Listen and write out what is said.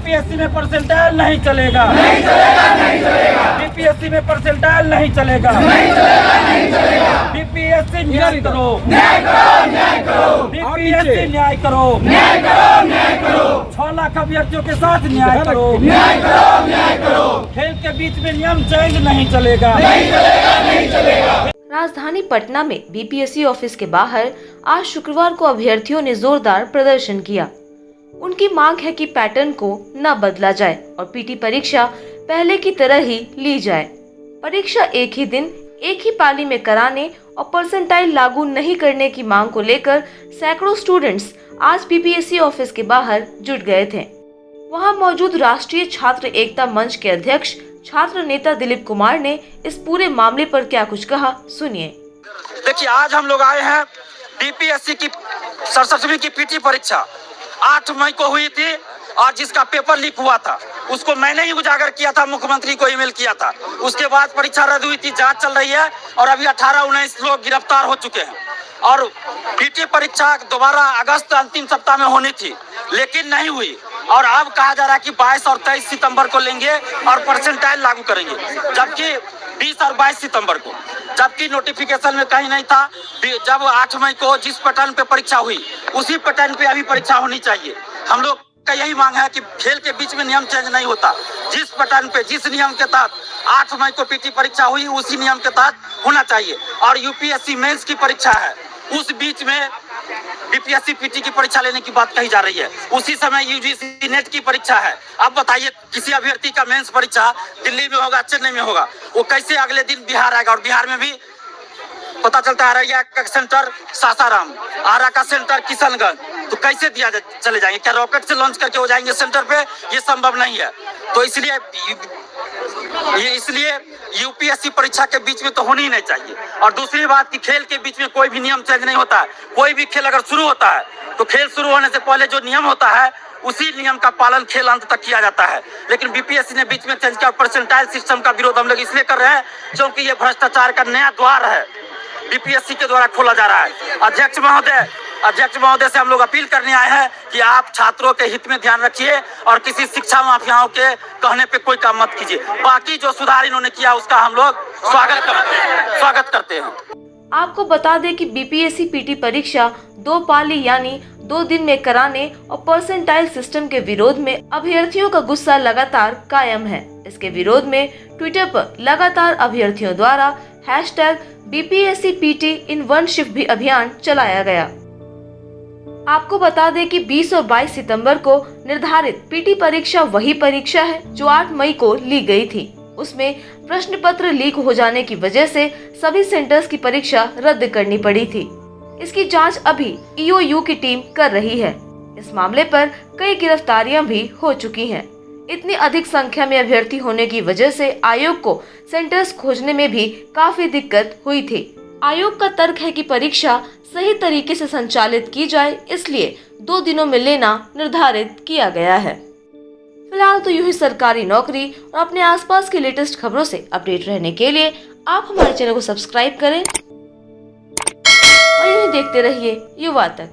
BPSC में percentile नहीं चलेगा, बीपीएससी में परसेंटाइल नहीं चलेगा, बीपीएससी न्याय करो, बीपीएससी न्याय करो, 6 लाख अभ्यर्थियों के साथ न्याय करो, खेल के बीच में नियम चेंज नहीं चलेगा। राजधानी पटना में बीपीएससी ऑफिस के बाहर आज शुक्रवार को अभ्यर्थियों ने जोरदार प्रदर्शन किया। उनकी मांग है कि पैटर्न को न बदला जाए और पीटी परीक्षा पहले की तरह ही ली जाए। परीक्षा एक ही दिन एक ही पाली में कराने और परसेंटाइल लागू नहीं करने की मांग को लेकर सैकड़ों स्टूडेंट्स आज बीपीएससी ऑफिस के बाहर जुट गए थे। वहां मौजूद राष्ट्रीय छात्र एकता मंच के अध्यक्ष छात्र नेता दिलीप कुमार ने इस पूरे मामले पर क्या कुछ कहा, सुनिए। देखिए, आज हम लोग आए हैं बीपीएससी की 67वीं की पीटी परीक्षा 8 मई को हुई थी और जिसका पेपर लीक हुआ था उसको मैंने ही उजागर किया था, मुख्यमंत्री को ईमेल किया था। उसके बाद परीक्षा रद्द हुई थी, जांच चल रही है और अभी 18-19 लोग गिरफ्तार हो चुके हैं। और पीटी परीक्षा दोबारा अगस्त अंतिम सप्ताह में होनी थी लेकिन नहीं हुई और अब कहा जा रहा है कि 22 और 23 सितंबर को लेंगे और परसेंटाइल लागू करेंगे, जबकि 20 और 22 सितंबर को, जबकि नोटिफिकेशन में कहीं नहीं था। जब 8 मई को जिस पैटर्न पे परीक्षा हुई उसी पैटर्न पे अभी परीक्षा होनी चाहिए। हम लोग का यही मांग है कि खेल के बीच में नियम चेंज नहीं होता। जिस पैटर्न पे जिस नियम के तहत 8 मई को पीटी परीक्षा हुई उसी नियम के तहत होना चाहिए। और यूपीएससी मेंस की परीक्षा है, उस बीच में बीपीएससी पीटी की परीक्षा लेने की बात कही जा रही है। उसी समय यूजीसी नेट की परीक्षा है। अब बताइए, किसी अभ्यर्थी का मेंस परीक्षा दिल्ली में होगा, चेन्नई में होगा, वो कैसे अगले दिन बिहार आएगा? और बिहार में भी पता चलता है अररिया का सेंटर सासाराम, आरा का सेंटर किशनगंज, तो कैसे दिया चले जाएंगे? क्या रॉकेट से लॉन्च करके हो जाएंगे सेंटर पे? ये संभव नहीं है। तो इसलिए यूपीएससी परीक्षा के बीच में तो होनी ही नहीं चाहिए। और दूसरी बात कि खेल के बीच में कोई भी नियम चेंज नहीं होता है। कोई भी खेल अगर शुरू होता है तो खेल शुरू होने से पहले जो नियम होता है उसी नियम का पालन खेल अंत तक किया जाता है। लेकिन बीपीएससी ने बीच में चेंज किया। परसेंटाइल सिस्टम का विरोध हम लोग इसलिए कर रहे हैं क्योंकि ये भ्रष्टाचार का नया द्वार है, बीपीएससी के द्वारा खोला जा रहा है। अध्यक्ष महोदय से हम लोग अपील करने आए हैं कि आप छात्रों के हित में ध्यान रखिए और किसी शिक्षा माफियाओं के कहने पे कोई काम मत कीजिए। बाकी जो सुधार इन्होंने किया उसका हम लोग स्वागत करते हैं। आपको बता दें कि बीपीएससी पीटी परीक्षा 2 पाली यानी 2 दिन में कराने और परसेंटाइल सिस्टम के विरोध में अभ्यर्थियों का गुस्सा लगातार कायम है। इसके विरोध में ट्विटर पर लगातार अभ्यर्थियों द्वारा #BPSCPT in one shift भी अभियान चलाया गया। आपको बता दें कि 20 और 22 सितंबर को निर्धारित पीटी परीक्षा वही परीक्षा है जो 8 मई को ली गई थी। उसमें प्रश्न पत्र लीक हो जाने की वजह से सभी सेंटर्स की परीक्षा रद्द करनी पड़ी थी। इसकी जांच अभी ईओयू की टीम कर रही है। इस मामले पर कई गिरफ्तारियां भी हो चुकी हैं। इतनी अधिक संख्या में अभ्यर्थी होने की वजह से आयोग को सेंटर्स खोजने में भी काफी दिक्कत हुई थी। आयोग का तर्क है कि परीक्षा सही तरीके से संचालित की जाए, इसलिए 2 दिनों में लेना निर्धारित किया गया है। फिलहाल तो यूं ही सरकारी नौकरी और अपने आसपास की लेटेस्ट खबरों से अपडेट रहने के लिए आप हमारे चैनल को सब्सक्राइब करें और यूं ही देखते रहिए युवा तक।